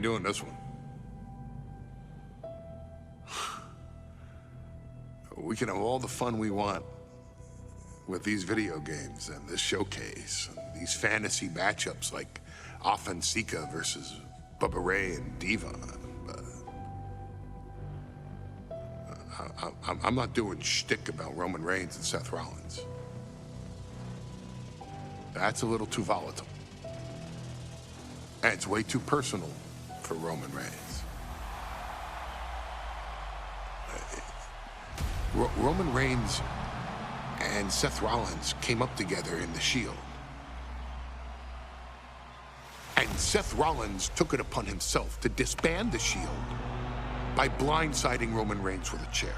ain't doing this one. We can have all the fun we want with these video games and this showcase, and these fantasy matchups like Offensica versus Bubba Ray and Diva. I'm not doing shtick about Roman Reigns and Seth Rollins. That's a little too volatile. And it's way too personal for Roman Reigns. Roman Reigns and Seth Rollins came up together in the Shield. And Seth Rollins took it upon himself to disband the Shield by blindsiding Roman Reigns with a chair.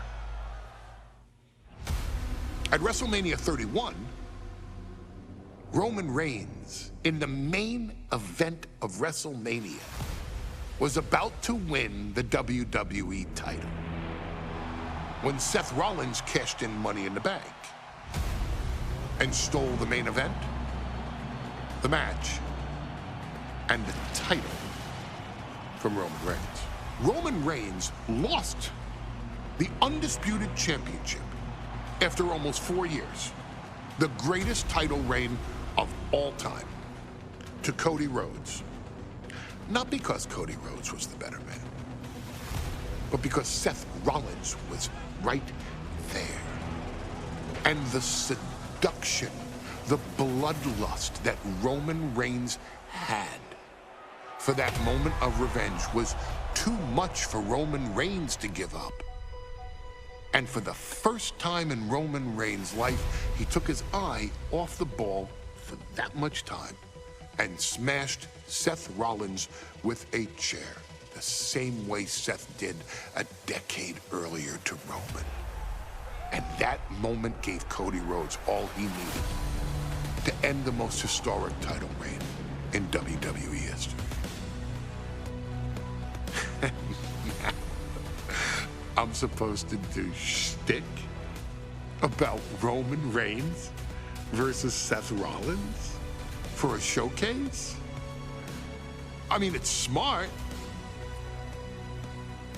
At WrestleMania 31, Roman Reigns, in the main event of WrestleMania, was about to win the WWE title when Seth Rollins cashed in Money in the Bank and stole the main event, the match, and the title from Roman Reigns. Roman Reigns lost the undisputed championship after almost 4 years, the greatest title reign of all time, to Cody Rhodes. Not because Cody Rhodes was the better man, but because Seth Rollins was right there. And the seduction, the bloodlust that Roman Reigns had for that moment of revenge was too much for Roman Reigns to give up. And for the first time in Roman Reigns' life, he took his eye off the ball for that much time and smashed Seth Rollins with a chair, the same way Seth did a decade earlier to Roman. And that moment gave Cody Rhodes all he needed to end the most historic title reign in WWE history. I'm supposed to do shtick about Roman Reigns versus Seth Rollins for a showcase? I mean, it's smart,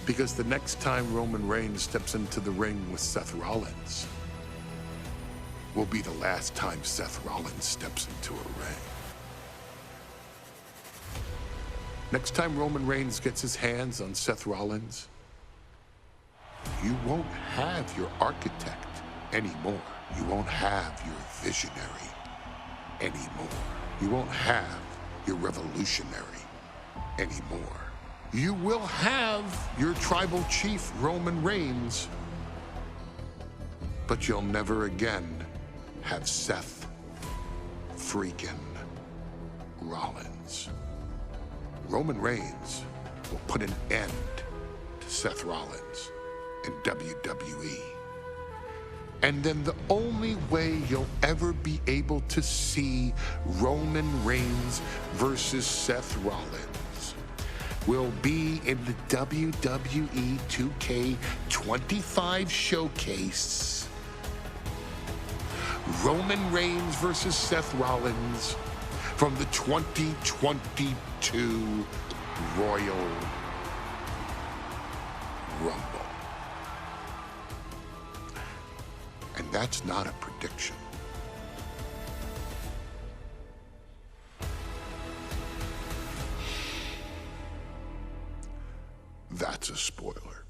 because the next time Roman Reigns steps into the ring with Seth Rollins will be the last time Seth Rollins steps into a ring. Next time Roman Reigns gets his hands on Seth Rollins, you won't have your architect anymore. You won't have your visionary anymore. You won't have your revolutionary anymore. You will have your tribal chief, Roman Reigns, but you'll never again have Seth freaking Rollins. Roman Reigns will put an end to Seth Rollins in WWE. And then the only way you'll ever be able to see Roman Reigns versus Seth Rollins will be in the WWE 2K25 showcase. Roman Reigns versus Seth Rollins from the 2022 Royal Rumble. And that's not a prediction. That's a spoiler.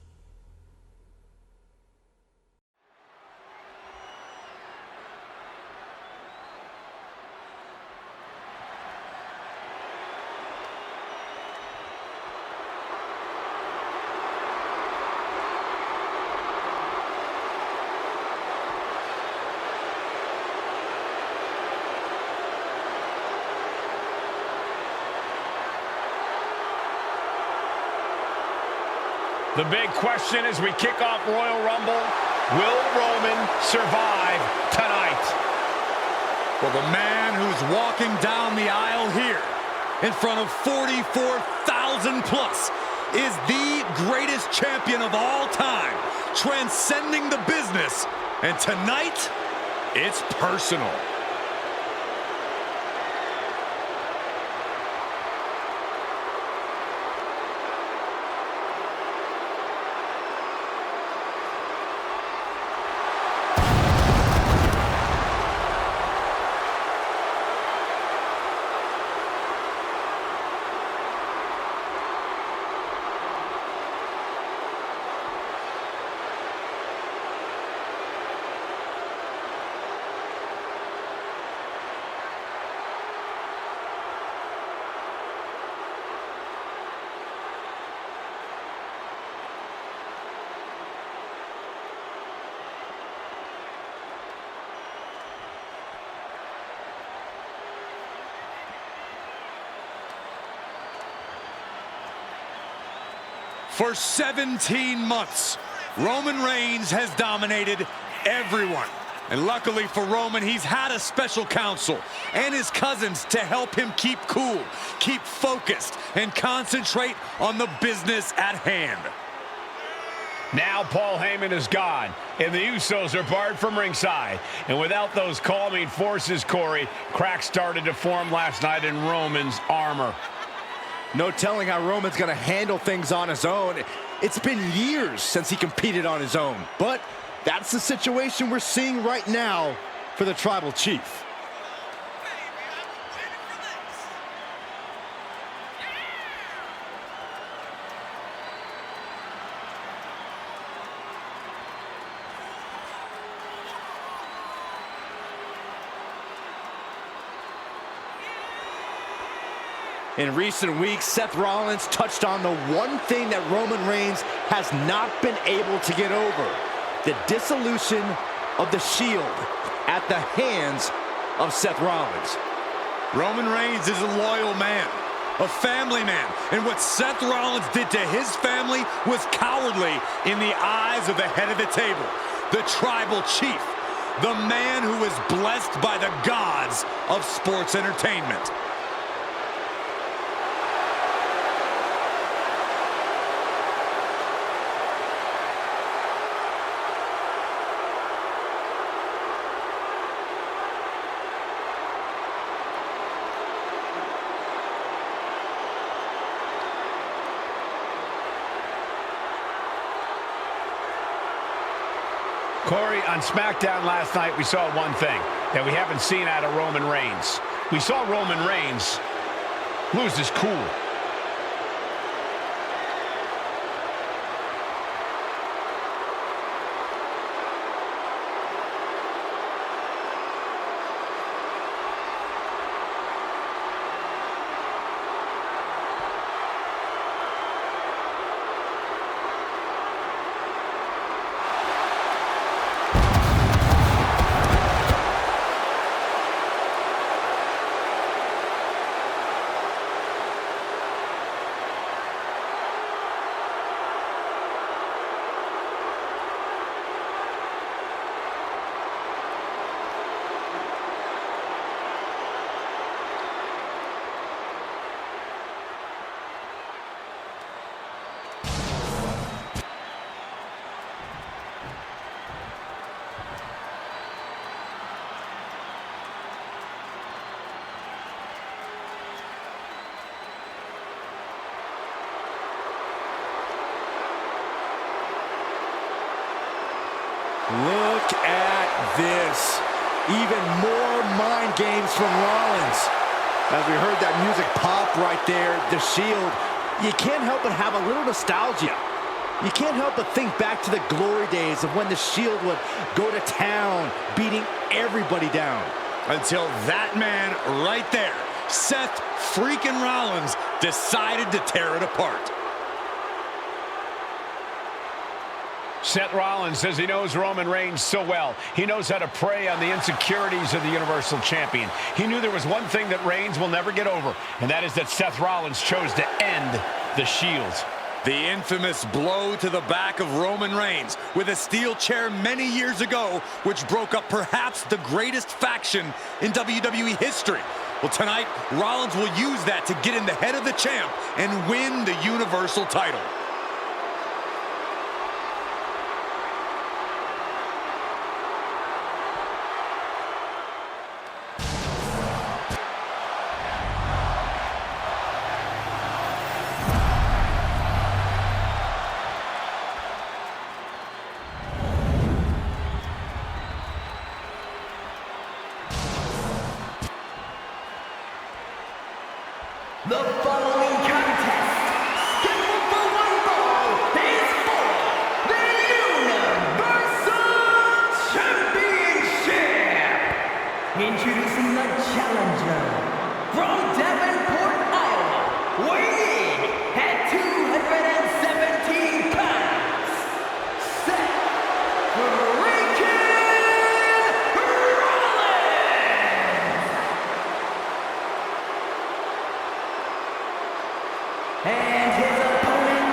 The big question as we kick off Royal Rumble, will Roman survive tonight? Well, the man who's walking down the aisle here in front of 44,000 plus is the greatest champion of all time, transcending the business. And tonight, it's personal. For 17 months, Roman Reigns has dominated everyone. And luckily for Roman, he's had a special counsel and his cousins to help him keep cool, keep focused, and concentrate on the business at hand. Now Paul Heyman is gone, and the Usos are barred from ringside. And without those calming forces, Corey, cracks started to form last night in Roman's armor. No telling how Roman's going to handle things on his own. It's been years since he competed on his own, but that's the situation we're seeing right now for the Tribal Chief. In recent weeks, Seth Rollins touched on the one thing that Roman Reigns has not been able to get over: the dissolution of the Shield at the hands of Seth Rollins. Roman Reigns is a loyal man, a family man, and what Seth Rollins did to his family was cowardly in the eyes of the head of the table, the Tribal Chief, the man who is blessed by the gods of sports entertainment. Corey, on SmackDown last night, we saw one thing that we haven't seen out of Roman Reigns. We saw Roman Reigns lose his cool. Look at this. Even more mind games from Rollins. As we heard that music pop right there, the Shield, you can't help but have a little nostalgia. You can't help but think back to the glory days of when the Shield would go to town, beating everybody down. Until that man right there, Seth freaking Rollins, decided to tear it apart. Seth Rollins says he knows Roman Reigns so well. He knows how to prey on the insecurities of the Universal Champion. He knew there was one thing that Reigns will never get over, and that is that Seth Rollins chose to end the Shield. The infamous blow to the back of Roman Reigns with a steel chair many years ago, which broke up perhaps the greatest faction in WWE history. Well, tonight, Rollins will use that to get in the head of the champ and win the Universal title. The following contest, scheduled for one fall, is for the Universal Championship. Introducing the challenger from Davenport, Iowa, weighing in at 217 pounds, Seth and his opponent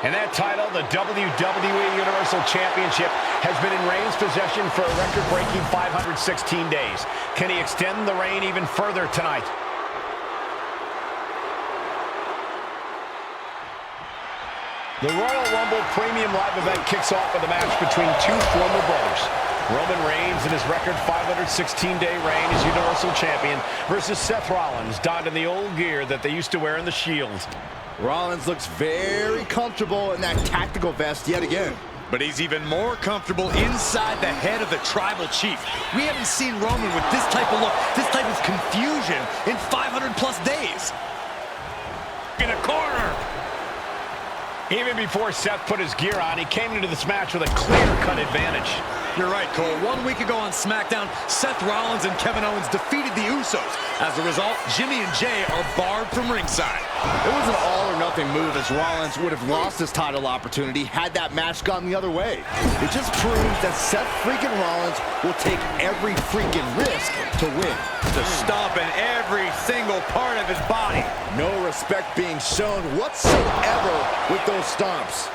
And that title, the WWE Universal Championship, has been in Reigns' possession for a record-breaking 516 days. Can he extend the reign even further tonight? The Royal Rumble Premium Live event kicks off with a match between two former brothers. Roman Reigns in his record 516-day reign as Universal Champion versus Seth Rollins, donned in the old gear that they used to wear in the Shield. Rollins looks very comfortable in that tactical vest yet again. But he's even more comfortable inside the head of the Tribal Chief. We haven't seen Roman with this type of look, this type of confusion in 500-plus days. In a corner. Even before Seth put his gear on, he came into this match with a clear-cut advantage. You're right, Cole. 1 week ago on SmackDown, Seth Rollins and Kevin Owens defeated the Usos. As a result, Jimmy and Jay are barred from ringside. It was an all-or-nothing move, as Rollins would have lost his title opportunity had that match gone the other way. It just proves that Seth freaking Rollins will take every freaking risk to win. To stomp in every single part of his body. No respect being shown whatsoever with those stomps.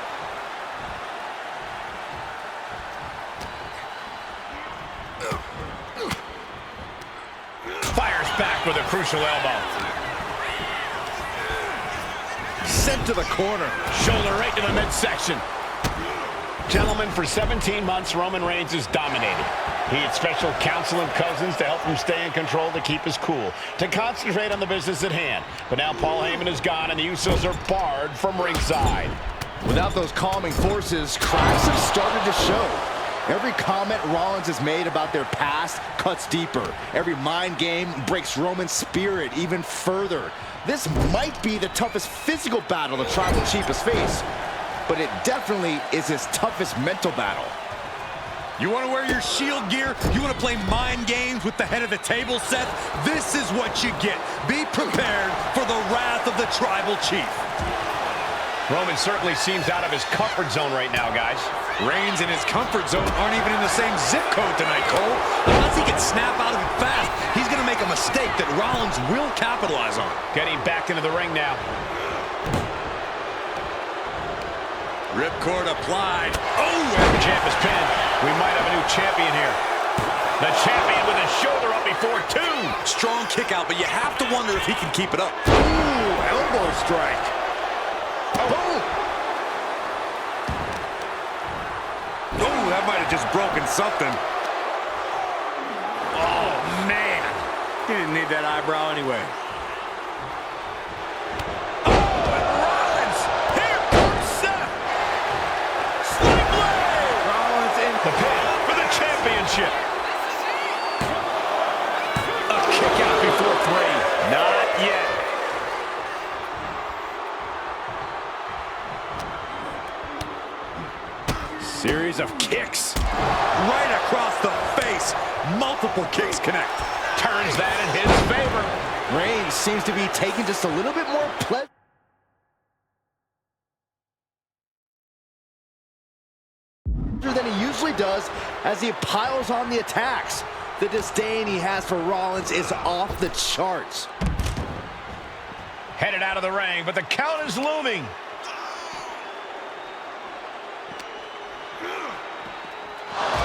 Fires back with a crucial elbow. Sent to the corner. Shoulder right to the midsection. Gentlemen, for 17 months, Roman Reigns has dominated. He had special counsel and cousins to help him stay in control, to keep his cool, to concentrate on the business at hand. But now Paul Heyman is gone, and the Usos are barred from ringside. Without those calming forces, cracks have started to show. Every comment Rollins has made about their past cuts deeper. Every mind game breaks Roman's spirit even further. This might be the toughest physical battle the Tribal Chief has faced, but it definitely is his toughest mental battle. You want to wear your Shield gear? You want to play mind games with the head of the table, Seth? This is what you get. Be prepared for the wrath of the Tribal Chief. Roman certainly seems out of his comfort zone right now, guys. Reigns and his comfort zone aren't even in the same zip code tonight, Cole. Unless he can snap out of it fast, he's going to make a mistake that Rollins will capitalize on. Getting back into the ring now. Ripcord applied. Oh, the champ is pinned. We might have a new champion here. The champion with his shoulder up before two. Strong kick out, but you have to wonder if he can keep it up. Ooh, elbow strike. Oh, that might have just broken something. Oh, man. He didn't need that eyebrow anyway. Oh, and Rollins! Here comes Seth! Sling blade! Rollins in The pin for the championship. A kick out before three. Not yet. Series of kicks. Right across the face. Multiple kicks connect. Turns that in his favor. Reigns seems to be taking just a little bit more pleasure than he usually does as he piles on the attacks. The disdain he has for Rollins is off the charts. Headed out of the ring, but the count is looming.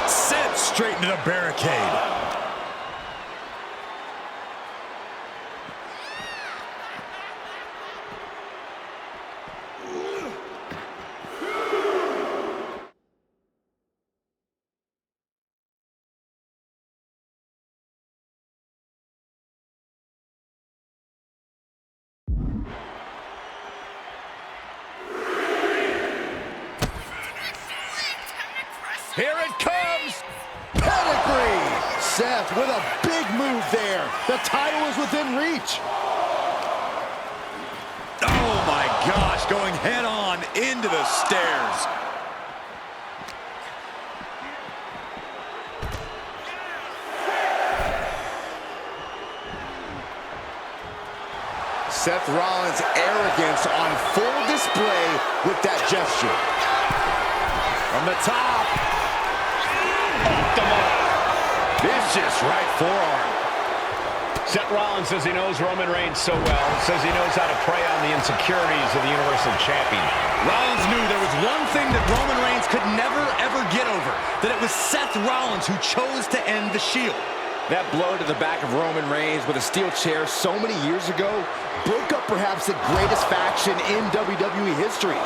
Sent straight into the barricade. Here it comes. Pedigree! Seth with a big move there. The title is within reach. Oh my gosh, going head on into the stairs. Seth Rollins' arrogance on full display with that gesture. From the top. Vicious right forearm. Seth Rollins says he knows Roman Reigns so well, says he knows how to prey on the insecurities of the Universal Champion. Rollins knew there was one thing that Roman Reigns could never, ever get over, that it was Seth Rollins who chose to end the Shield. That blow to the back of Roman Reigns with a steel chair so many years ago broke up perhaps the greatest faction in WWE history.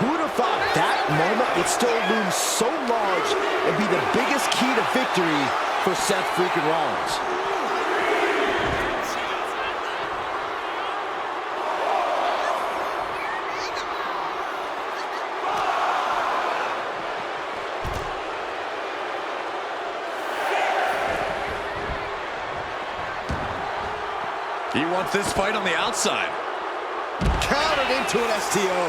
Who would have thought that moment would still loom so large and be the biggest key to victory for Seth freaking Rollins? He wants this fight on the outside. Countered into an STO.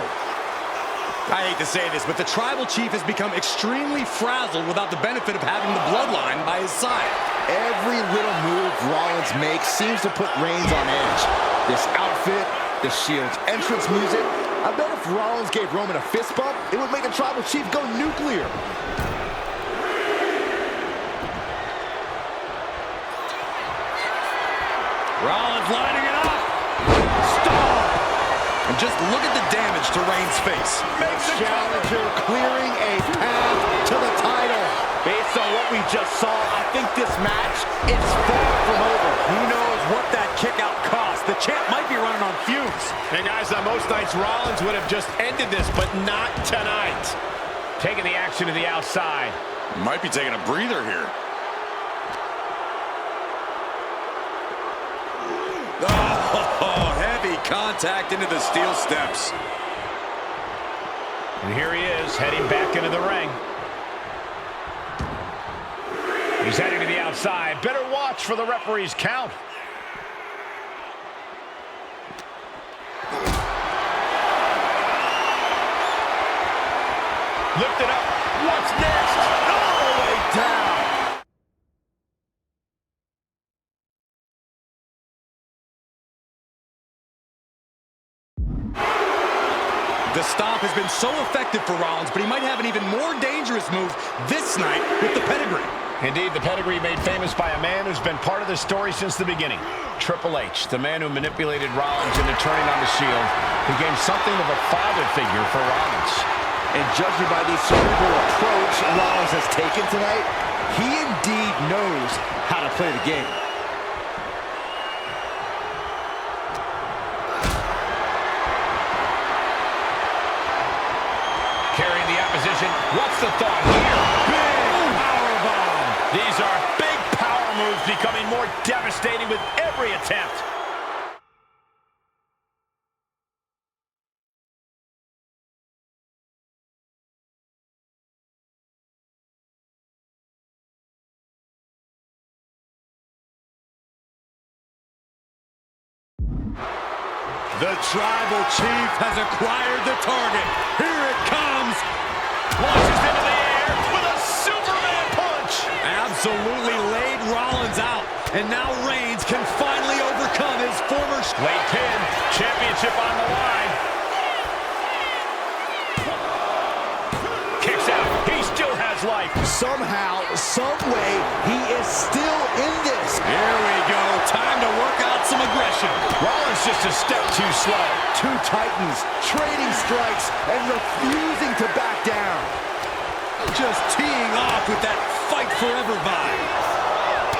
I hate to say this, but the Tribal Chief has become extremely frazzled without the benefit of having the Bloodline by his side. Every little move Rollins makes seems to put Reigns on edge. This outfit, the Shield's entrance music. I bet if Rollins gave Roman a fist bump, it would make the Tribal Chief go nuclear. Rollins lining it up. Stall. And just look at the damage to Reigns' face. Makes the challenger clearing a path to the title. Based on what we just saw, I think this match is far from over. Who knows what that kick out cost? The champ might be running on fumes. And guys, on most nights, Rollins would have just ended this, but not tonight. Taking the action to the outside. Might be taking a breather here. Oh, heavy contact into the steel steps. And here he is, heading back into the ring. He's heading to the outside. Better watch for the referee's count. Lift it up. What's next? All the way down. The stomp has been so effective for Rollins, but he might have an even more dangerous move this night with the pedigree. Indeed, the pedigree made famous by a man who's been part of the story since the beginning. Triple H, the man who manipulated Rollins into turning on the Shield, became something of a father figure for Rollins. And judging by the cerebral approach Rollins has taken tonight, he indeed knows how to play the game. Carrying the opposition. What's the thought here? Big powerbomb. These are big power moves becoming more devastating with every attempt. The Tribal Chief has acquired the target. Here it comes. Launches into the air with a Superman punch. Absolutely laid Rollins out. And now Reigns can finally overcome his former... Late pin. Championship on the line. Kicks out. He still has life. Somehow, some way, he is still in this. Here we go. Time to work out some aggression. Rollins just a step too slow. Two Titans trading strikes and refusing to back down. Just teeing off with that fight forever vibe.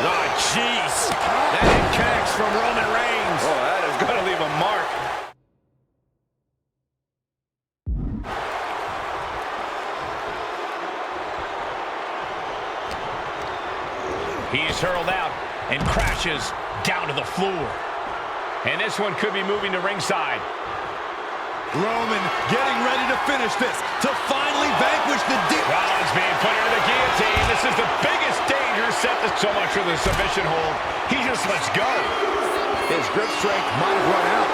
Oh, jeez. That connects from Roman Reigns. Oh, that is going to leave a mark. He's hurled out and crashes down to the floor. And this one could be moving to ringside. Roman getting ready to finish this, to finally vanquish the Rollins being put into the guillotine. This is the biggest danger. Seth is so much for the submission hold. He just lets go. His grip strength might have run out.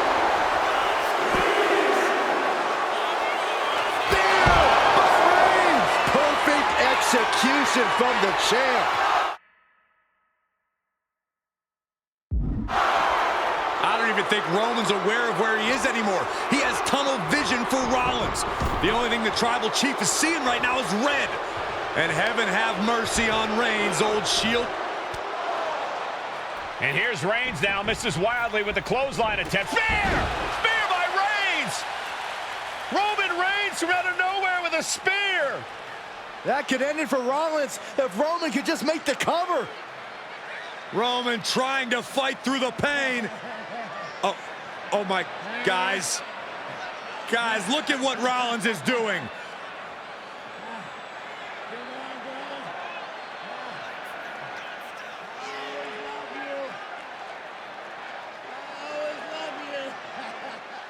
There! By Reigns! Perfect execution from the champ. I don't even think Roman's aware of where he is anymore. He has tunnel vision for Rollins. The only thing the Tribal Chief is seeing right now is red. And heaven have mercy on Reigns, old Shield. And here's Reigns now, misses wildly with the clothesline attempt. Spear! Spear by Reigns! Roman Reigns from out of nowhere with a spear! That could end it for Rollins if Roman could just make the cover. Roman trying to fight through the pain. Oh my, guys. Guys, look at what Rollins is doing.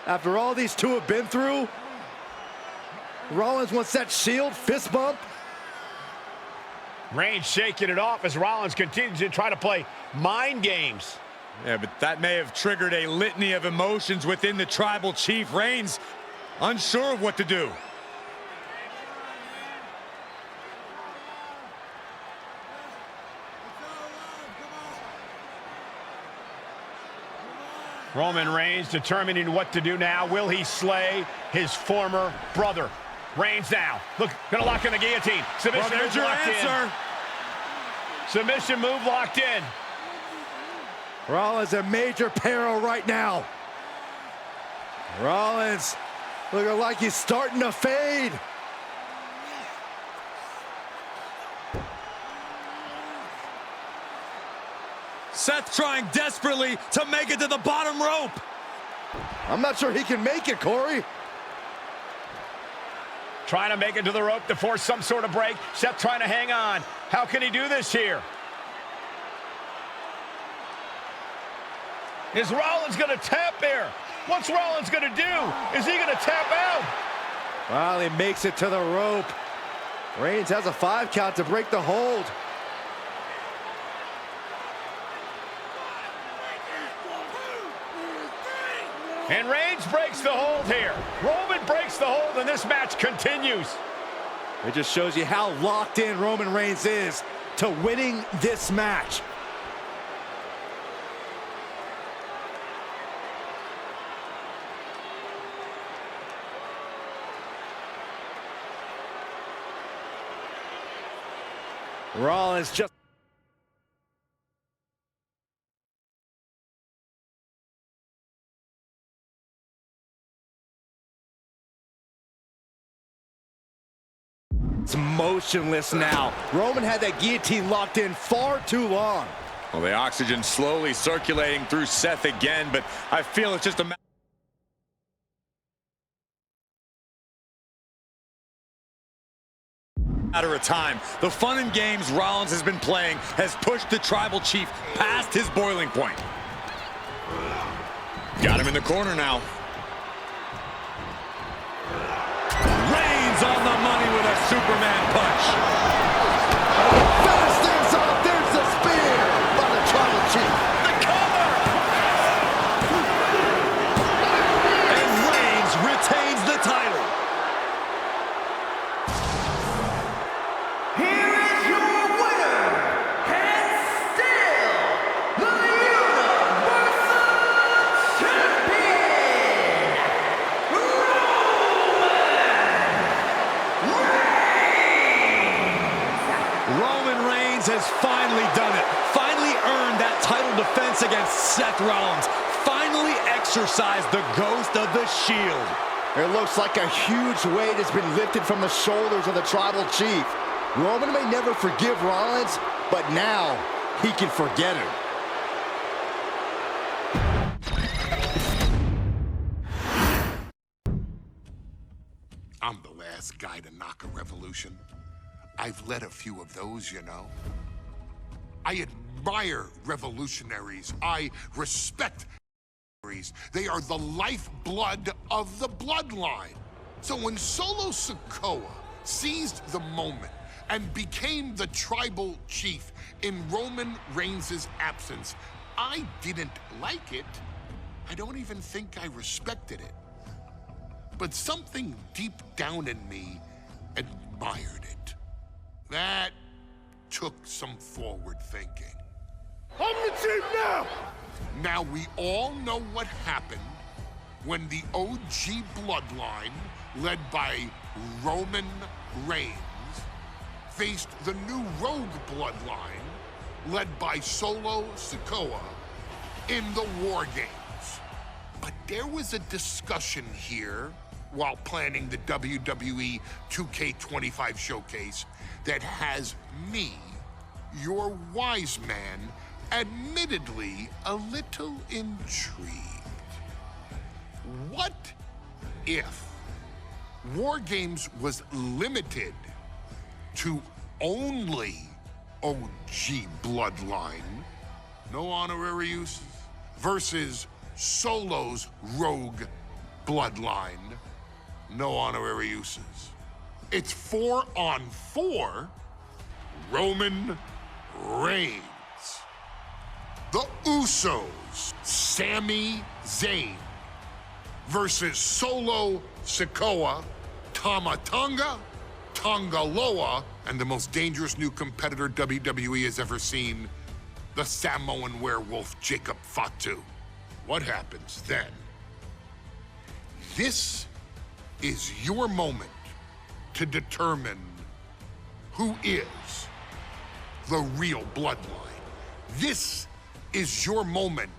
After all these two have been through, Rollins wants that Shield fist bump. Reigns shaking it off as Rollins continues to try to play mind games. Yeah, but that may have triggered a litany of emotions within the Tribal Chief. Reigns unsure of what to do. Roman Reigns determining what to do now. Will he slay his former brother? Reigns now. Look, gonna lock in the guillotine. Submission Well, there's your answer. Submission move locked in. Rollins in major peril right now. Rollins looking like he's starting to fade. Seth trying desperately to make it to the bottom rope. I'm not sure he can make it, Corey. Trying to make it to the rope to force some sort of break. Seth trying to hang on. How can he do this here? Is Rollins going to tap there? What's Rollins going to do? Is he going to tap out? Well, he makes it to the rope. Reigns has a 5 count to break the hold. And Reigns breaks the hold here. Roman breaks the hold, and this match continues. It just shows you how locked in Roman Reigns is to winning this match. Rollins just... It's motionless now. Roman had that guillotine locked in far too long. Well, the oxygen slowly circulating through Seth again, but I feel it's just a matter of time. The fun and games Rollins has been playing has pushed the Tribal Chief past his boiling point. Got him in the corner now. Reigns on the money with a Superman punch. Finish things off. There's the spear by the Tribal Chief. The cover! And Reigns retains the title. Here is your winner, and still the Universal Champion, Roman Reigns has finally done it. Finally earned that title defense against Seth Rollins. Finally exercised the ghost of the Shield. It looks like a huge weight has been lifted from the shoulders of the Tribal Chief. Roman may never forgive Rollins, but now he can forget him. I'm the last guy to knock a revolution. I've led a few of those, you know. I admire revolutionaries. I respect revolutionaries. They are the lifeblood of the bloodline. So when Solo Sikoa seized the moment and became the Tribal Chief in Roman Reigns' absence, I didn't like it. I don't even think I respected it. But something deep down in me admired it. That took some forward thinking. I'm the chief now! Now we all know what happened when the OG bloodline, led by Roman Reigns, faced the new rogue bloodline, led by Solo Sikoa in the War Games. But there was a discussion here while planning the WWE 2K25 showcase that has me, your wise man, admittedly a little intrigued. What if War Games was limited to only OG Bloodline, no honorary uses, versus Solo's Rogue Bloodline, no honorary uses? It's 4-on-4 Roman Reigns. The Usos, Sami Zayn, versus Solo Sikoa, Tama Tonga, Tonga Loa, and the most dangerous new competitor WWE has ever seen, the Samoan werewolf Jacob Fatu. What happens then? This is your moment to determine who is the real Bloodline. This is your moment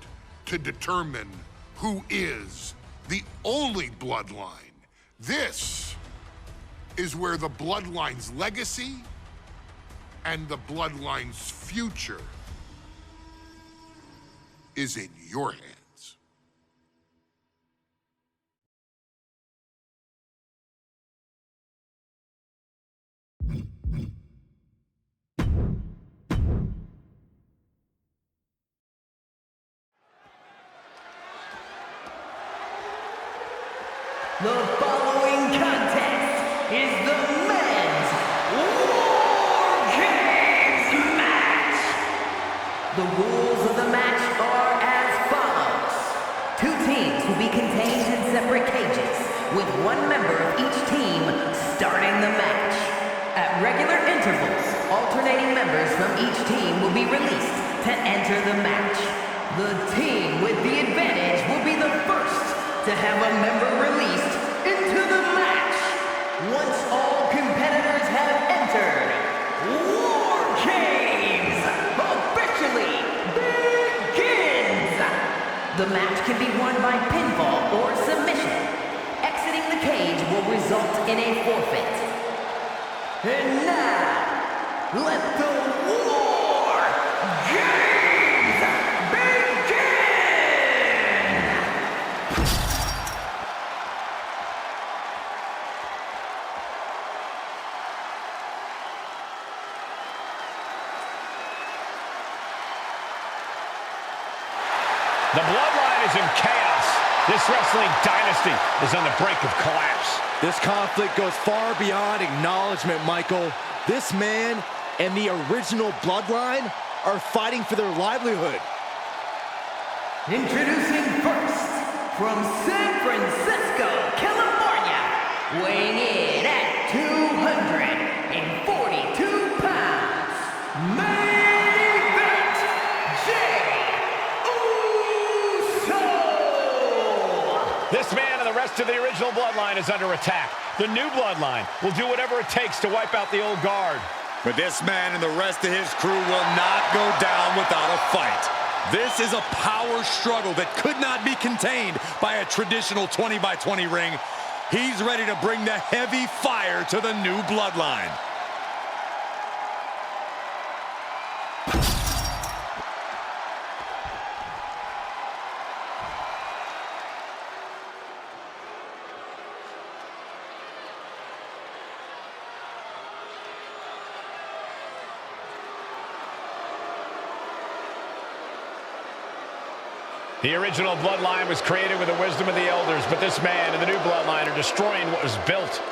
to determine who is the only Bloodline. This is where the Bloodline's legacy and the Bloodline's future is in your hands. The following contest is the men's War Games match. The rules of the match are as follows. 2 teams will be contained in separate cages, with 1 member of each team starting the match. At regular intervals, alternating members from each team will be released to enter the match. The team with the advantage will be the first to have a member released into the match. Once all competitors have entered, War Games officially begins. The match can be won by pinfall or submission. Exiting the cage will result in a forfeit. And now, let the War Games begin! The Bloodline is in chaos. This wrestling dynasty is on the brink of collapse. This conflict goes far beyond acknowledgement, Michael. This man and the original Bloodline are fighting for their livelihood. Introducing first, from San Francisco, California, weighing in at 242 pounds, main event, Jey Uso! This man and the rest of the original Bloodline is under attack. The new Bloodline will do whatever it takes to wipe out the old guard. But this man and the rest of his crew will not go down without a fight. This is a power struggle that could not be contained by a traditional 20-by-20 ring. He's ready to bring the heavy fire to the new Bloodline. The original Bloodline was created with the wisdom of the elders, but this man and the new Bloodline are destroying what was built.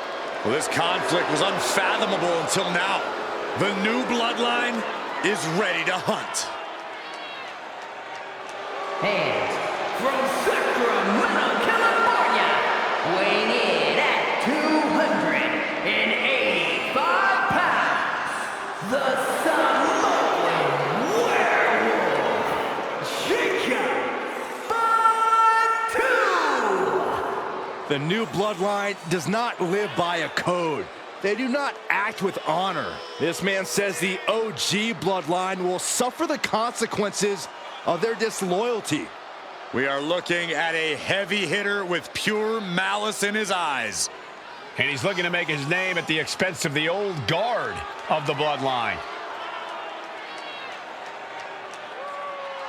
Well, this conflict was unfathomable until now. The new Bloodline is ready to hunt. And from Sacramento, California, weighing in at 285 pounds, the Samoan werewolf, Jacob Fatu! The new Bloodline does not live by a code. They do not act with honor. This man says the OG Bloodline will suffer the consequences of their disloyalty. We are looking at a heavy hitter with pure malice in his eyes. And he's looking to make his name at the expense of the old guard of the Bloodline.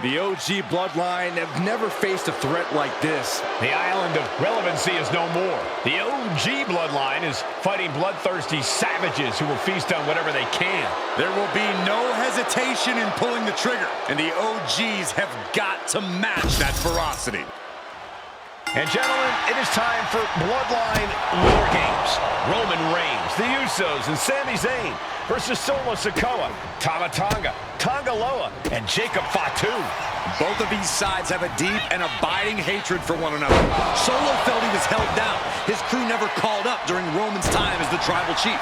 The OG Bloodline have never faced a threat like this. The island of relevancy is no more. The OG Bloodline is fighting bloodthirsty savages who will feast on whatever they can. There will be no hesitation in pulling the trigger, and the OGs have got to match that ferocity. And gentlemen, it is time for Bloodline War Games. Roman Reigns, the Usos, and Sami Zayn versus Solo Sikoa, Tama Tonga, Tonga Loa, and Jacob Fatu. Both of these sides have a deep and abiding hatred for one another. Solo felt he was held down. His crew never called up during Roman's time as the tribal chief.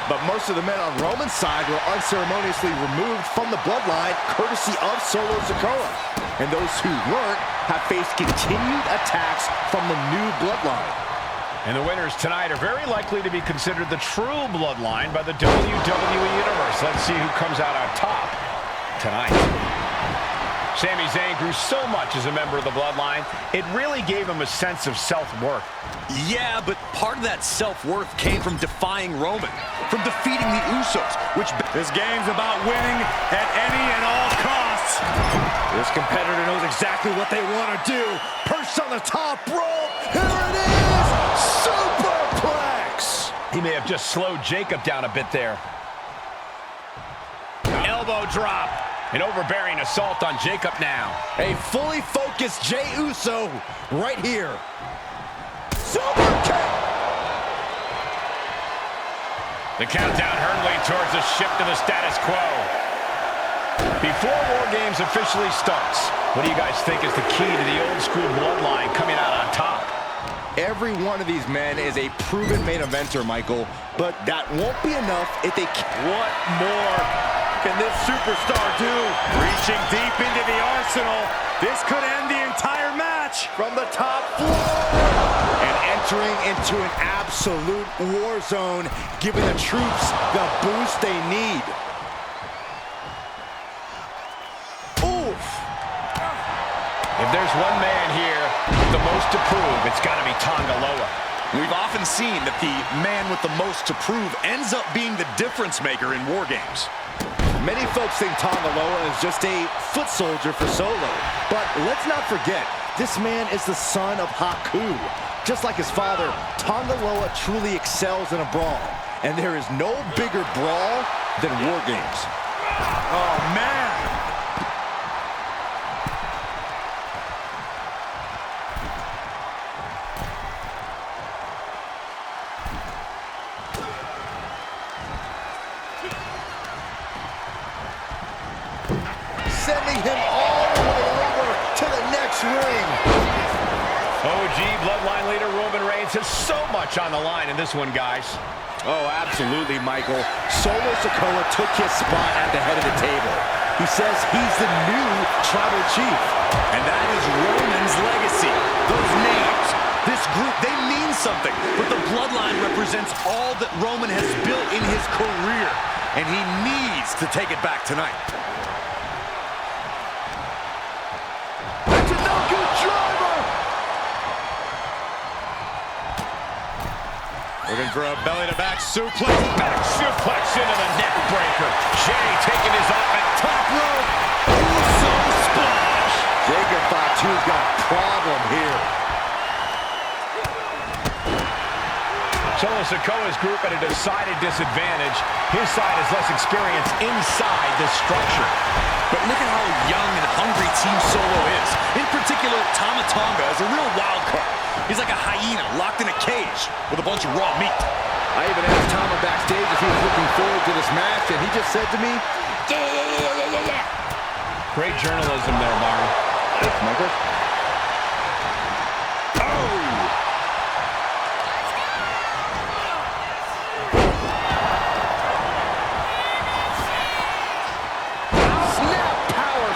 But most of the men on Roman's side were unceremoniously removed from the Bloodline courtesy of Solo Sikoa. And those who weren't have faced continued attacks from the new Bloodline. And the winners tonight are very likely to be considered the true Bloodline by the WWE Universe. Let's see who comes out on top tonight. Sami Zayn grew so much as a member of the Bloodline, it really gave him a sense of self-worth. Yeah, but part of that self-worth came from defying Roman, from defeating the Usos, which this game's about winning at any and all costs. This competitor knows exactly what they want to do. Perched on the top rope. Here it is! Superplex! He may have just slowed Jacob down a bit there. Elbow drop. An overbearing assault on Jacob now. A fully focused Jey Uso right here. Super kick! The countdown hurtling towards a shift to the status quo. Before War Games officially starts, what do you guys think is the key to the old school Bloodline coming out on top? Every one of these men is a proven main eventer, Michael, but that won't be enough if they... What more can this superstar do? Reaching deep into the arsenal, this could end the entire match. From the top floor! And entering into an absolute war zone, giving the troops the boost they need. Oof! If there's one man here with the most to prove, it's got to be Tonga Loa. We've often seen that the man with the most to prove ends up being the difference maker in War Games. Many folks think Tonga Loa is just a foot soldier for Solo. But let's not forget, this man is the son of Haku. Just like his father, Tonga Loa truly excels in a brawl. And there is no bigger brawl than War Games. Oh, man! Sending him all the way over to the next ring. OG Bloodline leader Roman Reigns has so much on the line in this one, guys. Oh, absolutely, Michael. Solo Sikoa took his spot at the head of the table. He says he's the new tribal chief. And that is Roman's legacy. Those names, this group, they mean something. But the Bloodline represents all that Roman has built in his career. And he needs to take it back tonight. That's a no-good driver! Looking for a belly-to-back suplex. Back suplex into the neck breaker. Jey taking his offense. Top rope. Uso splash. Jacob Fatu's got a problem here. Solo Sikoa's group at a decided disadvantage. His side has less experience inside this structure. But look at how young and hungry Team Solo is. In particular, Tama Tonga is a real wild card. He's like a hyena locked in a cage with a bunch of raw meat. I even asked Tama backstage if he was looking forward to this match, and he just said to me, yeah. Great journalism there, Byron. Thanks, Michael.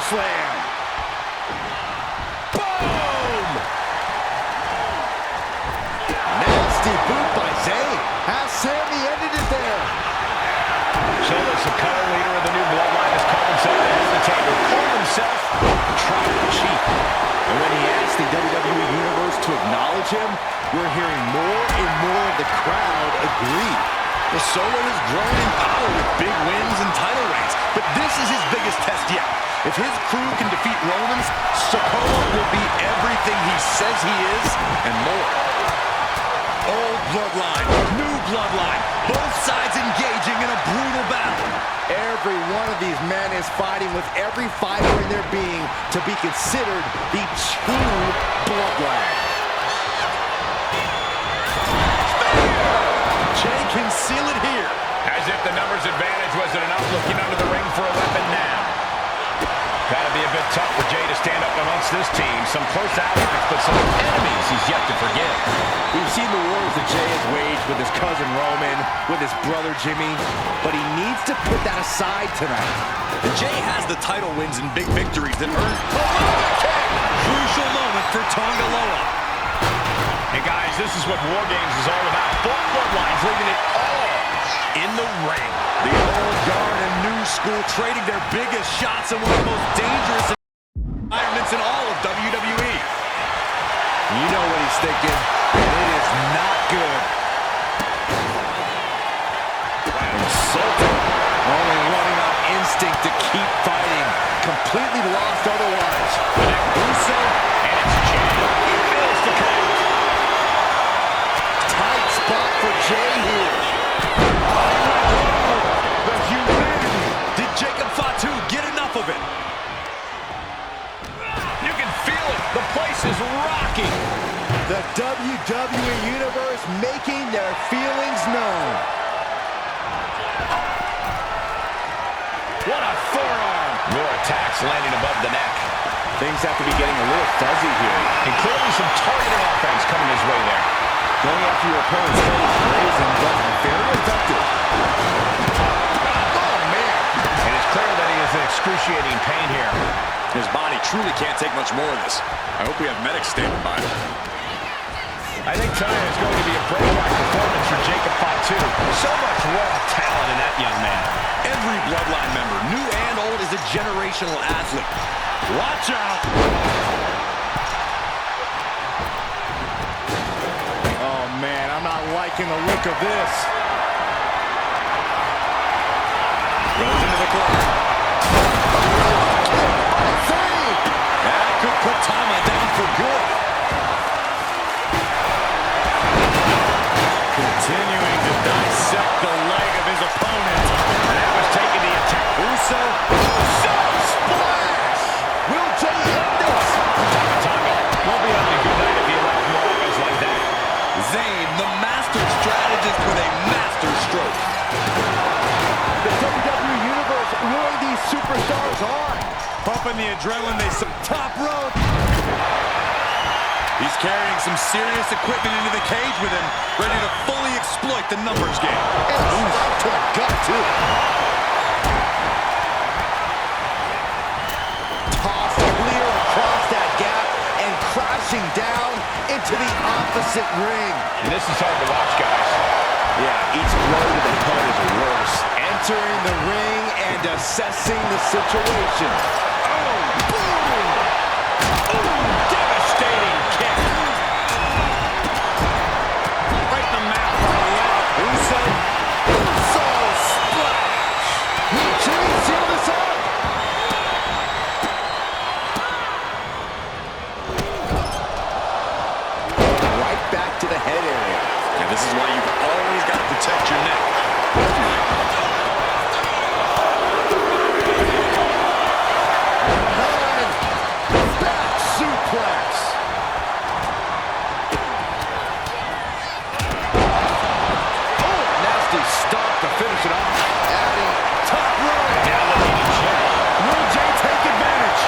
Slam. Boom! Nasty boot by Zayn. Has Sami ended it there? Solo Sikoa, leader of the new Bloodline, has called himself at the table. Called himself Tribal acknowledge him, we're hearing more and more of the crowd agree. The Solo has grown in power with big wins and title reigns, but this is his biggest test yet. If his crew can defeat Rollins, Sikoa will be everything he says he is and more. Old bloodline, new bloodline, both sides engaging in a brutal battle. Every one of these men is fighting with every fiber in their being to be considered the true bloodline. Jay can seal it here. As if the numbers advantage wasn't enough, looking under the ring for a weapon now. Gotta be a bit tough for Jay to stand up amongst this team. Some close allies, but some enemies he's yet to forgive. We've seen the wars that Jay has waged with his cousin Roman, with his brother Jimmy, but he needs to put that aside tonight. And Jay has the title wins and big victories that earn crucial moment for Tonga Loa. Hey guys, this is what War Games is all about. Both bloodlines leaving it all in the ring. The old guard and new school trading their biggest shots in one of the most dangerous environments in all of WWE. You know what he's thinking, and it is not good. Insulting. Only running on instinct to keep fighting. Completely lost otherwise. Russo, and it's Jay. He fails to connect. Tight spot for Jay here. The humanity. Did Jacob Fatu get enough of it? You can feel it. The place is rocking. The WWE Universe making their feelings known. What a forearm. More attacks landing above the neck. Things have to be getting a little fuzzy here. And clearly some targeted offense coming his way there. Going after your opponent's face raising, but very effective. Oh, man. And it's clear that he is in excruciating pain here. His body truly can't take much more of this. I hope we have medics standing by. I think tonight is going to be a breakout performance for Jacob Fatu. So much raw talent in that young man. Every Bloodline member, new and old, is a generational athlete. Watch out! Oh, man, I'm not liking the look of this. Goes into the corner. That could put Tama down for good. Continuing to dissect the leg of his opponent. And that was taking the attack. Russo. Splash! Will Jay end this? Tonga won't be having a good night if he allows more offense like that. Zayn, the master strategist with a master stroke. The WWE Universe luring these superstars on. Pumping the adrenaline, they some top rope. He's carrying some serious equipment into the cage with him, ready to fully exploit the numbers game. And right to the gut, too. Tossed clear across that gap and crashing down into the opposite ring. And this is hard to watch, guys. Yeah, each blow to the head is worse. Entering the ring and assessing the situation. Oh, boom! Oh, devastating kick. Right in the mouth on the left. Uso splash. Will Jimmy seal this up? Right back to the head area. And this is why you've always got to protect your neck. Back suplex. Oh, nasty stomp to finish it off. Adding top rope. Now looking at Jay. Will Jay take advantage?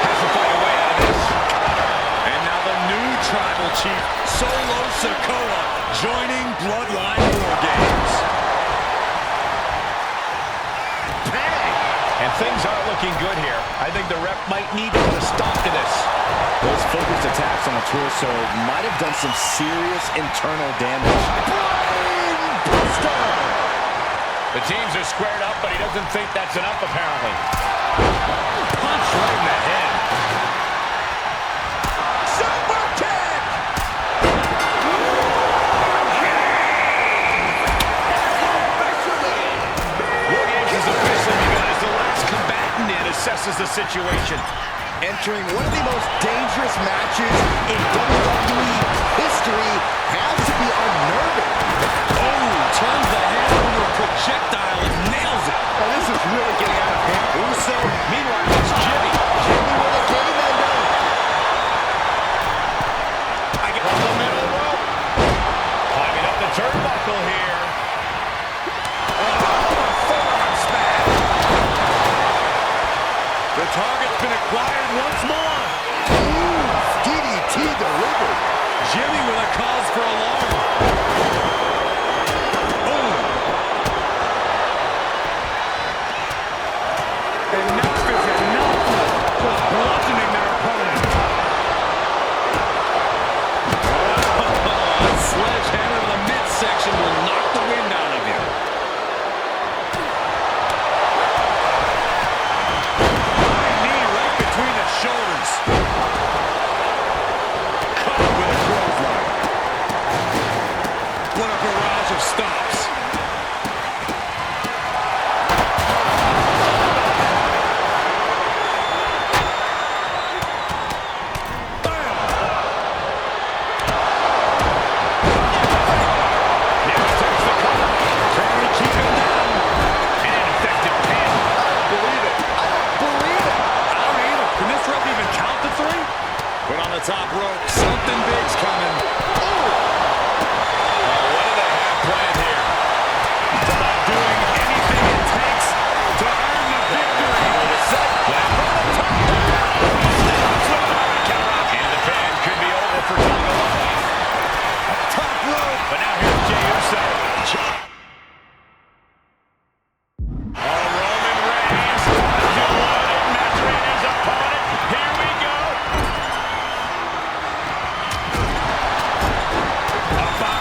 Has to find a way out of this. And now the new tribal chief, Solo Sikoa, joining Bloodline War Games. And things aren't looking good here. I think the ref might need to put a stop to this. Those focused attacks on the torso might have done some serious internal damage. The teams are squared up, but he doesn't think that's enough, apparently. Punch right in the head. assesses the situation. Entering one of the most dangerous matches in WWE history has to be unnerving. Oh, turns the hand into a projectile and nails it. Oh, this is really getting out of hand. Uso, meanwhile, it's Jimmy. Jimmy with a game ender. I get from the middle rope. Climbing up the turnbuckle here. Forearm smash. The target's been acquired once more. Ooh, DDT delivered. Jimmy with a cause for alarm. Enough is enough. Just bludgeoning their opponent. A sledgehammer to the midsection will knock the wind out of you. High knee right between the shoulders. Caught with a clothesline. What a barrage of stops. Top rope, something big's coming. Oh, what do they have planned here? It's about doing anything it takes to earn the victory. Seth from the top. And the fan could be over for Tonga. Top rope. But now here's Jey Uso. Roman Reigns measuring his opponent. Here we go.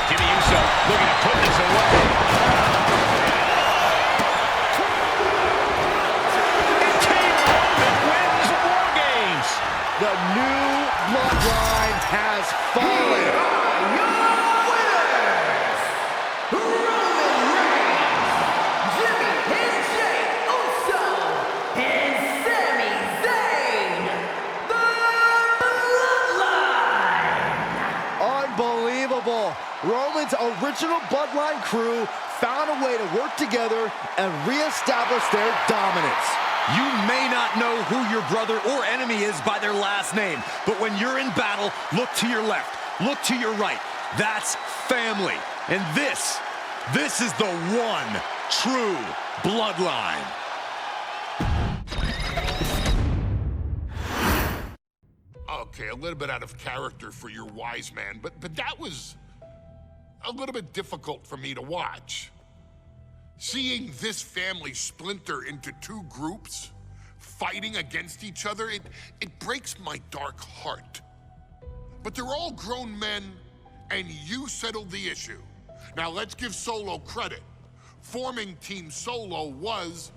Jimmy Uso looking to put this away. Team Roman wins War Games. The new bloodline has fallen. Roman Reigns, Jimmy and Jey Uso, and Sami Zayn, the Bloodline. Unbelievable. Roman's original bloodline crew found a way to work together and reestablish their dominance. You may not know who your brother or enemy is by their last name, but when you're in battle, look to your left, look to your right. That's family. And this is the one true bloodline. Okay, a little bit out of character for your wise man, but that was a little bit difficult for me to watch. Seeing this family splinter into two groups, fighting against each other, it breaks my dark heart. But they're all grown men, and you settled the issue. Now let's give Solo credit. Forming Team Solo was,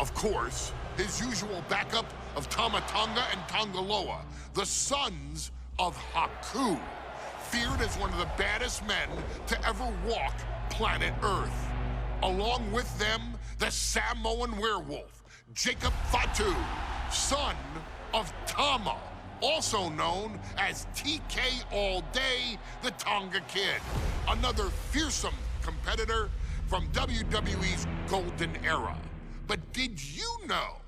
of course, his usual backup of Tama Tonga and Tongaloa, the sons of Haku, feared as one of the baddest men to ever walk planet Earth. Along with them, the Samoan werewolf, Jacob Fatu, son of Tama, also known as TK All Day, the Tonga Kid, another fearsome competitor from WWE's golden era. But did you know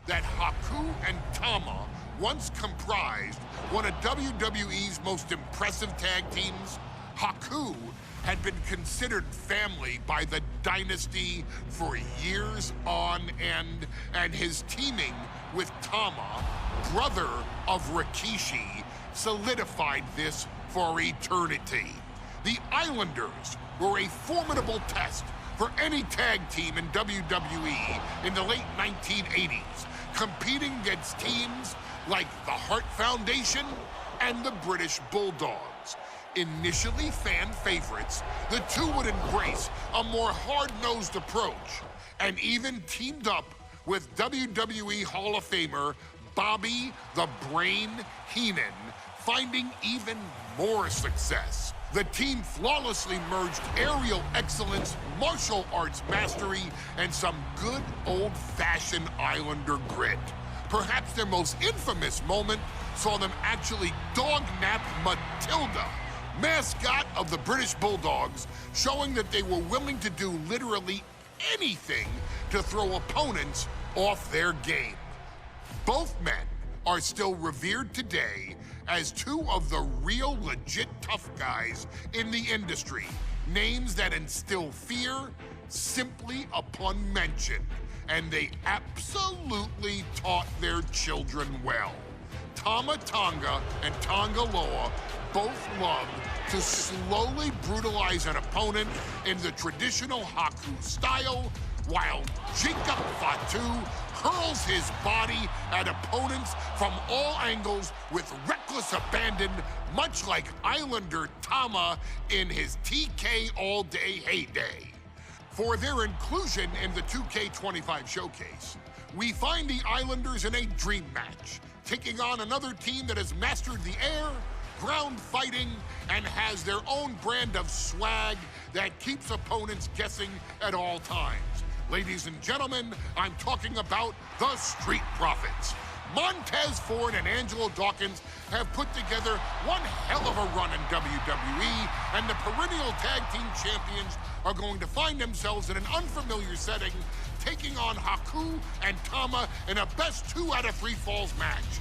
that Haku and Tama once comprised one of WWE's most impressive tag teams? Haku had been considered family by the Dynasty for years on end, and his teaming with Tama, brother of Rikishi, solidified this for eternity. The Islanders were a formidable test for any tag team in WWE in the late 1980s, competing against teams like the Hart Foundation and the British Bulldogs. Initially fan favorites, the two would embrace a more hard-nosed approach and even teamed up with WWE Hall of Famer Bobby the Brain Heenan, finding even more success The team flawlessly merged aerial excellence, martial arts mastery, and some good old-fashioned Islander grit. Perhaps their most infamous moment saw them actually dog-nap Matilda, mascot of the British Bulldogs, showing that they were willing to do literally anything to throw opponents off their game. Both men are still revered today as two of the real legit tough guys in the industry, names that instill fear simply upon mention, and they absolutely taught their children well. Tama Tonga and Tonga Loa both loved to slowly brutalize an opponent in the traditional Haku style, while Jacob Fatu hurls his body at opponents from all angles with reckless abandon, much like Islander Tama in his TK all-day heyday. For their inclusion in the 2K25 showcase, we find the Islanders in a dream match, taking on another team that has mastered the air, ground fighting, and has their own brand of swag that keeps opponents guessing at all times. Ladies and gentlemen, I'm talking about the Street Profits. Montez Ford and Angelo Dawkins have put together one hell of a run in WWE, and the perennial tag team champions are going to find themselves in an unfamiliar setting, taking on Haku and Tama in a best 2 out of 3 falls match.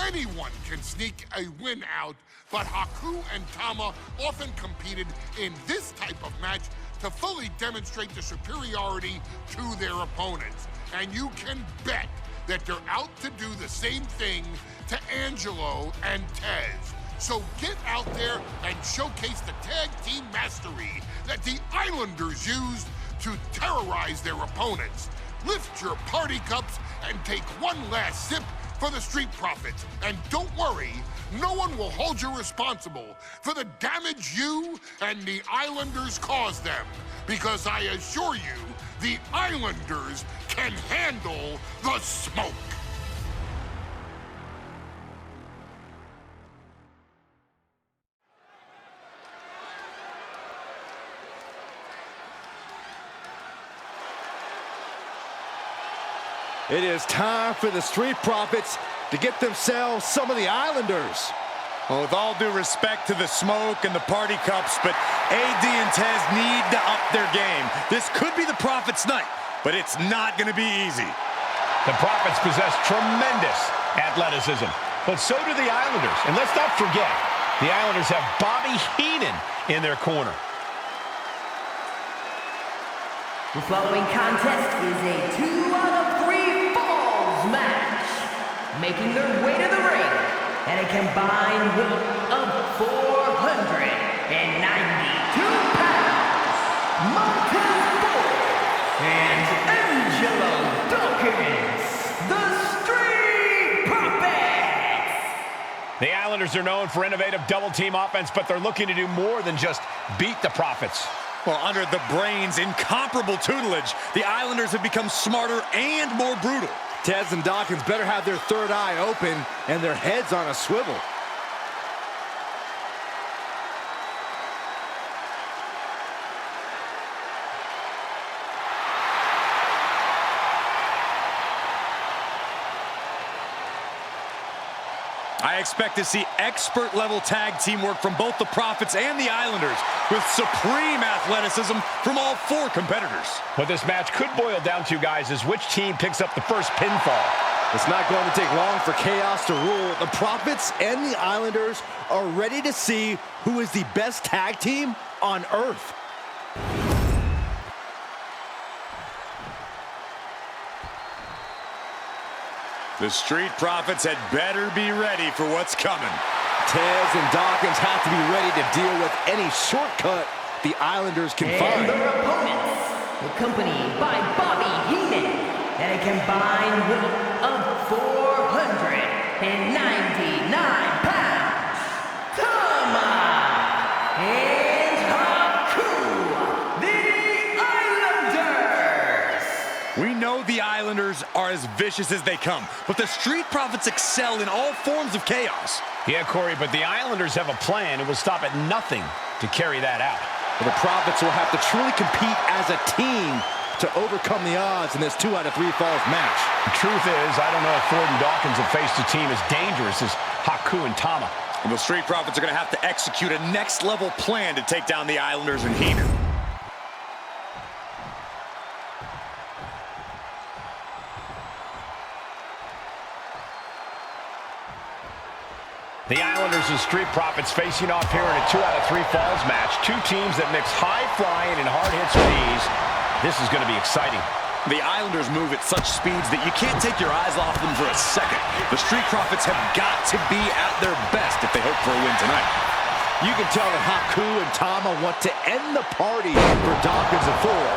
Anyone can sneak a win out, but Haku and Tama often competed in this type of match to fully demonstrate the superiority to their opponents. And you can bet that they're out to do the same thing to Angelo and Tez. So get out there and showcase the tag team mastery that the Islanders used to terrorize their opponents. Lift your party cups and take one last sip for the Street Profits. And don't worry, no one will hold you responsible for the damage you and the Islanders caused them, because I assure you, the Islanders can handle the smoke. It is time for the Street Profits to get themselves some of the Islanders. Well, with all due respect to the smoke and the party cups, but AD and Tez need to up their game. This could be the Profits' night, but it's not going to be easy. The Profits possess tremendous athleticism, but so do the Islanders. And let's not forget, the Islanders have Bobby Heenan in their corner. The following contest is a 2 out of 3 falls match. Making their way to the ring at a combined weight of 492 pounds, Montez Ford and Angelo Dawkins, the Street Profits. The Islanders are known for innovative double-team offense, but they're looking to do more than just beat the Profits. Well, under the Brains' incomparable tutelage, the Islanders have become smarter and more brutal. Tez and Dawkins better have their third eye open and their heads on a swivel. I expect to see expert-level tag teamwork from both the Profits and the Islanders, with supreme athleticism from all 4 competitors. What this match could boil down to, guys, is which team picks up the first pinfall. It's not going to take long for chaos to rule. The Profits and the Islanders are ready to see who is the best tag team on Earth. The Street Profits had better be ready for what's coming. Tez and Dawkins have to be ready to deal with any shortcut the Islanders can find. And their opponents, accompanied by Bobby Heenan, at a combined weight of 499 pounds, Tama and Haku, the Islanders. We know the Islanders are as vicious as they come, but the Street Profits excel in all forms of chaos. Yeah, Corey, but the Islanders have a plan and will stop at nothing to carry that out. Well, the Profits will have to truly compete as a team to overcome the odds in this 2 out of 3 falls match. The truth is, I don't know if Ford and Dawkins have faced a team as dangerous as Haku and Tama. And the Street Profits are going to have to execute a next-level plan to take down the Islanders and Heenan. The Islanders and Street Profits facing off here in a 2 out of 3 falls match. Two teams that mix high flying and hard hits with ease. This is going to be exciting. The Islanders move at such speeds that you can't take your eyes off them for a second. The Street Profits have got to be at their best if they hope for a win tonight. You can tell that Haku and Tama want to end the party for Dawkins and Ford.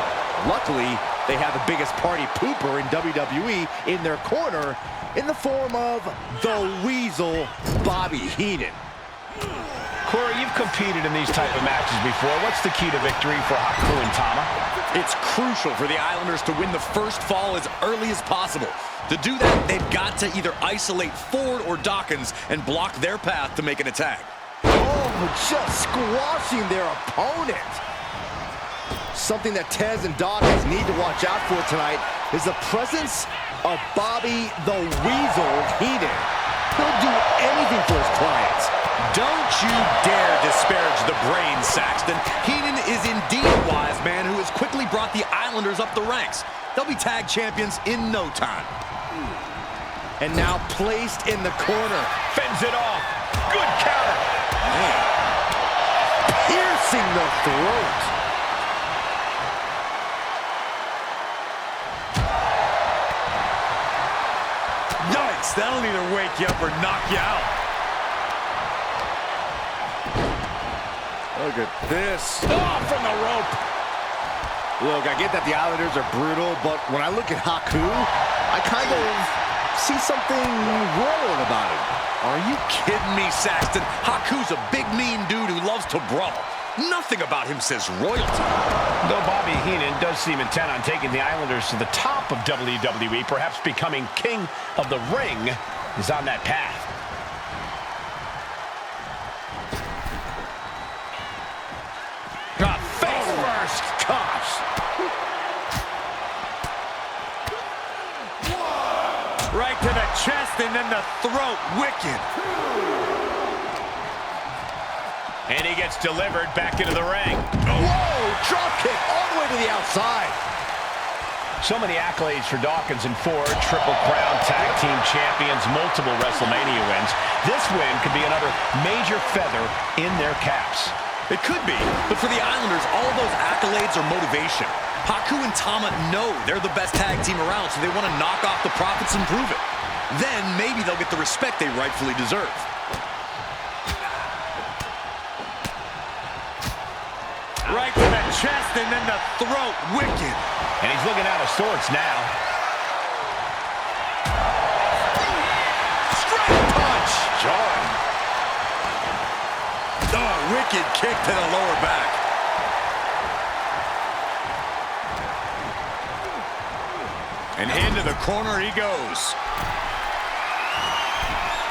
Luckily, they have the biggest party pooper in WWE in their corner in the form of the Weasel, Bobby Heenan. Corey, you've competed in these type of matches before. What's the key to victory for Haku and Tama? It's crucial for the Islanders to win the first fall as early as possible. To do that, they've got to either isolate Ford or Dawkins and block their path to make an attack. Oh, just squashing their opponent. Something that Tez and Dawkins need to watch out for tonight is the presence of Bobby the Weasel Heenan. He'll do anything for his clients. Don't you dare disparage the brain, Saxton. Heenan is indeed a wise man who has quickly brought the Islanders up the ranks. They'll be tag champions in no time. And now placed in the corner. Fends it off. Good counter. Man. Piercing the throat. Yikes, that'll either wake you up or knock you out. Look at this. Oh, from the rope. Look, I get that the Islanders are brutal, but when I look at Haku, I kind of see something rolling about him. Are you kidding me, Saxton? Haku's a big, mean dude who loves to brawl. Nothing about him says royalty. Though Bobby Heenan does seem intent on taking the Islanders to the top of WWE, perhaps becoming king of the ring, is on that path. Face first. Gosh. Right to the chest and then the throat. Wicked. And he gets delivered back into the ring. Whoa, drop kick all the way to the outside. So many accolades for Dawkins and Ford. Triple Crown Tag Team Champions, multiple WrestleMania wins. This win could be another major feather in their caps. It could be, but for the Islanders, all of those accolades are motivation. Haku and Tama know they're the best tag team around, so they want to knock off the Profits and prove it. Then maybe they'll get the respect they rightfully deserve. Right to the chest and then the throat. Wicked. And he's looking out of sorts now. Straight punch. Jarring. Oh, wicked kick to the lower back. And into the corner he goes.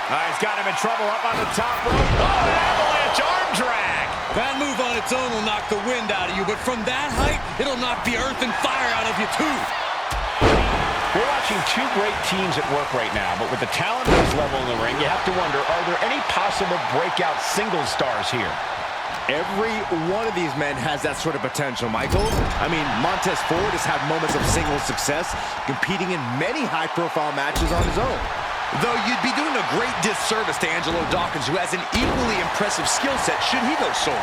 He's got him in trouble up on the top rope. Oh, an avalanche arm drag. That move on its own will knock the wind out of you, but from that height, it'll knock the earth and fire out of you, too. We're watching two great teams at work right now, but with the talent at this level in the ring, you have to wonder, are there any possible breakout single stars here? Every one of these men has that sort of potential, Michael. I mean, Montez Ford has had moments of single success, competing in many high-profile matches on his own. Though you'd be doing a great disservice to Angelo Dawkins, who has an equally impressive skill set should he go solo.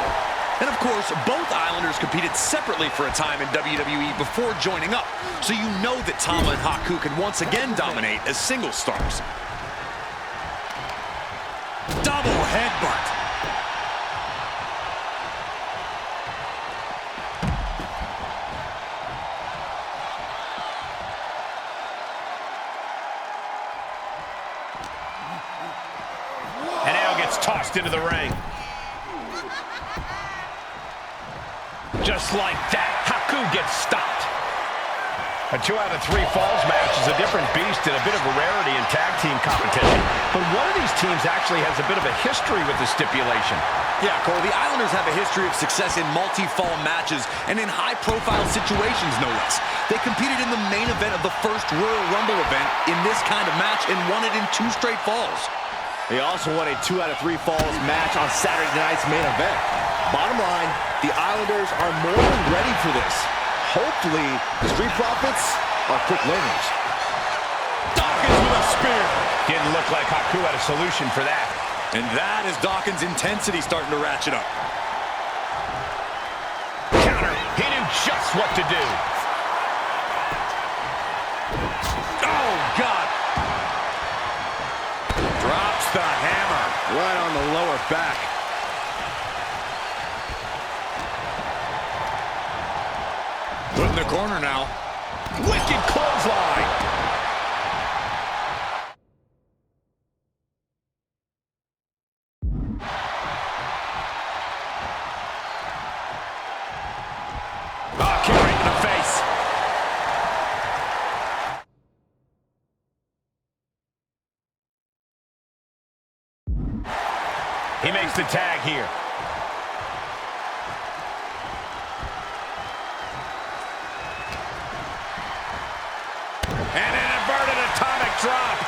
And of course, both Islanders competed separately for a time in WWE before joining up, so you know that Tama and Haku can once again dominate as single stars. Double headbutt. Tossed into the ring. Just like that, Haku gets stopped. A 2 out of 3 falls match is a different beast and a bit of a rarity in tag team competition. But one of these teams actually has a bit of a history with the stipulation. Yeah, Cole, the Islanders have a history of success in multi-fall matches and in high-profile situations, no less. They competed in the main event of the first Royal Rumble event in this kind of match and won it in 2 straight falls. They also won a 2 out of 3 falls match on Saturday night's main event. Bottom line, the Islanders are more than ready for this. Hopefully, the Street Profits are quick learners. Dawkins with a spear. Didn't look like Haku had a solution for that. And that is Dawkins' intensity starting to ratchet up. Counter. He knew just what to do. Oh, God. Drops the hammer. Right on the lower back. Put in the corner now. Wicked clothesline. He makes the tag here. And an inverted atomic drop.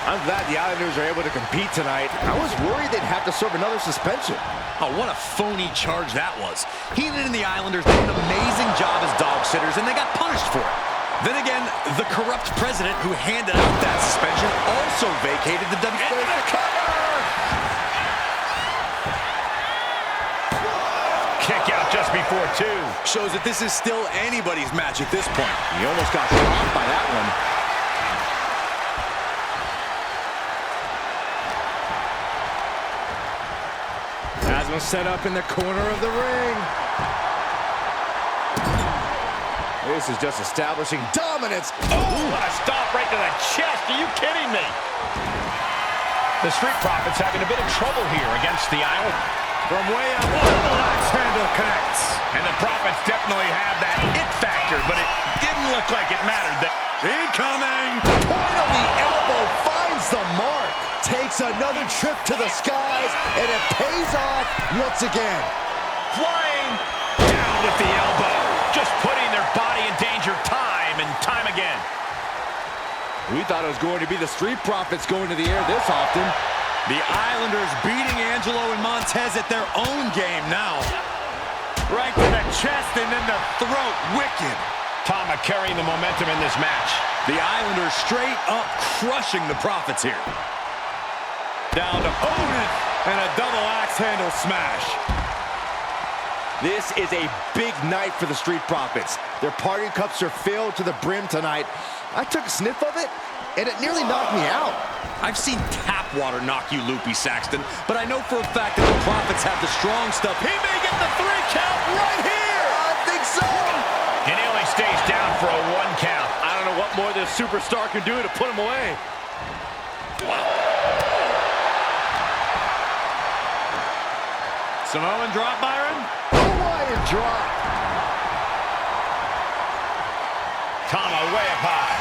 I'm glad the Islanders are able to compete tonight. I was worried they'd have to serve another suspension. Oh, what a phony charge that was. Heenan and the Islanders did an amazing job as dog sitters, and they got punished for it. Then again, the corrupt president who handed out that suspension also vacated the WWE. Kick out just before 2. Shows that this is still anybody's match at this point. He almost got dropped by that one. Has him set up in the corner of the ring. This is just establishing dominance. Oh, what a stop right to the chest. Are you kidding me? The Street Profits having a bit of trouble here against the Island. From way up, the axe handle connects. And the Profits definitely have that it factor, but it didn't look like it mattered. Incoming! Point of the elbow finds the mark. Takes another trip to the skies, and it pays off once again. Flying down with the elbow. Just putting their body in danger time and time again. We thought it was going to be the Street Profits going to the air this often. The Islanders beating Angelo and Montez at their own game now. Right to the chest and then the throat. Wicked. Tama carrying the momentum in this match. The Islanders straight up crushing the Profits here. Down to opponent and a double axe handle smash. This is a big night for the Street Profits. Their party cups are filled to the brim tonight. I took a sniff of it, and it nearly knocked me out. I've seen tap water knock you loopy, Saxton, but I know for a fact that the Profits have the strong stuff. He may get the 3 count right here! I think so! And he only stays down for a 1 count. I don't know what more this superstar can do to put him away. Samoan drop, Byron? Hawaiian drop. Tama way up high.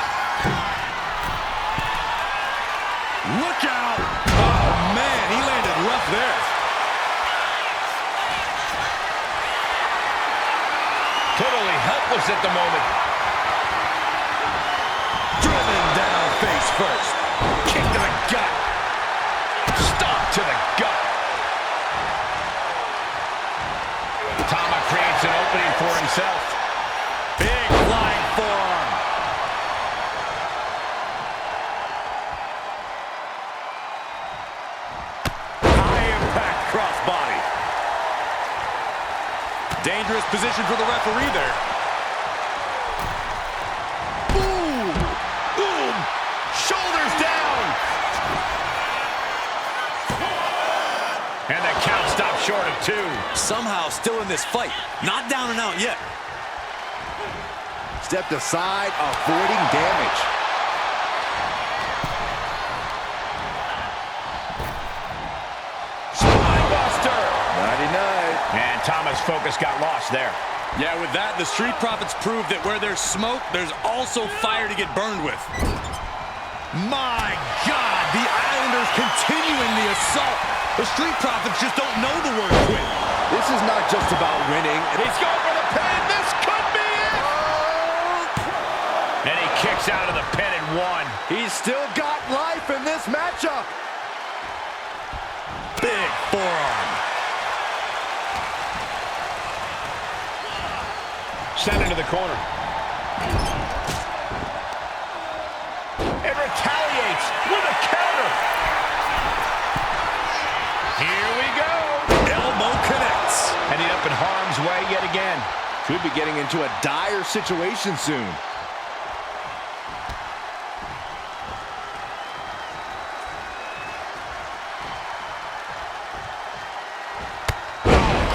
Look out! Oh, man, he landed rough there. Totally helpless at the moment. Driven down face first. Kick to the gut. Stomp to the gut. Tama creates an opening for himself. Big flying forearm. High impact crossbody. Dangerous position for the referee there. Boom! Boom! Shoulders down! And the count stopped short of 2. Somehow still in this fight. Not down and out yet. Stepped aside, avoiding damage. Spinebuster! 99. And Tama's focus got lost there. Yeah, with that, the Street Profits proved that where there's smoke, there's also fire to get burned with. My God, continuing the assault. The Street Profits just don't know the word quit. This is not just about winning. He's going for the pin. This could be it. And he kicks out of the pin and won. He's still got life in this matchup. Big forearm. Sent into the corner. And retaliates with a counter. Here we go. Elbow connects. Ending up in harm's way yet again. Could be getting into a dire situation soon.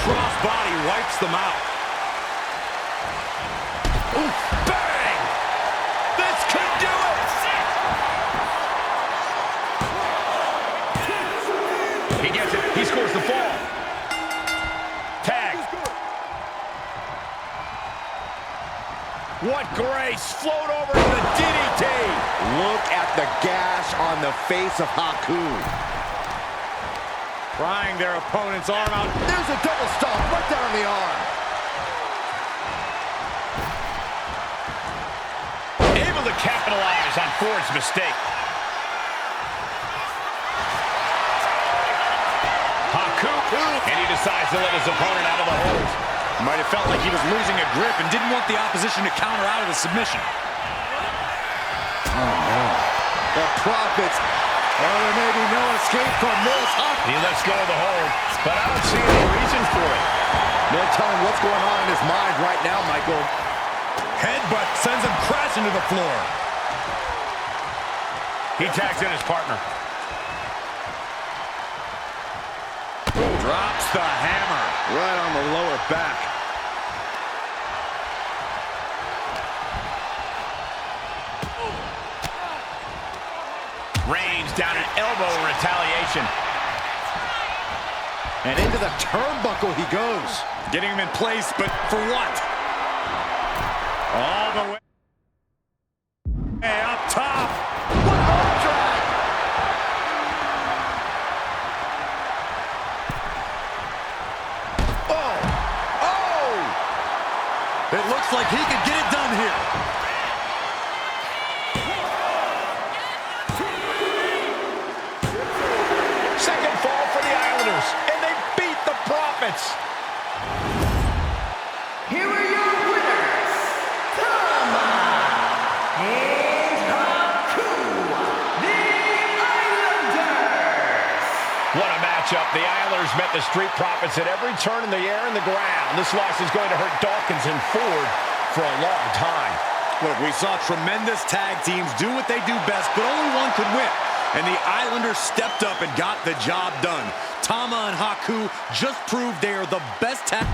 Crossbody wipes them out. Ooh, bang! This could do it! He gets it. He scores the fall. Tag. What grace. Float over to the DDT. Look at the gash on the face of Haku. Prying their opponent's arm out. There's a double stomp right down on the arm. Able to capitalize on Ford's mistake. Haku, and he decides to let his opponent out of the hold. Might have felt like he was losing a grip and didn't want the opposition to counter out of the submission. Oh, no. The Profits. Oh, there may be no escape from this. He lets go of the hold, but I don't see any reason for it. No telling what's going on in his mind right now, Michael. Headbutt sends him crashing to the floor. He tags in his partner. Drops the hammer right on the lower back. Reigns down an elbow in retaliation. And into the turnbuckle he goes. Getting him in place, but for what? All the way. Hey, up top. What a arm drag! Oh! Oh! It looks like he could get it done here. Second fall for the Islanders, and they beat the Profits. Here are your winners, Tama and Haku, the Islanders. What a matchup. The Islanders met the Street Profits at every turn in the air and the ground. This loss is going to hurt Dawkins and Ford for a long time. Look, we saw tremendous tag teams do what they do best, but only one could win. And the Islanders stepped up and got the job done. Tama and Haku just proved they are the best tag.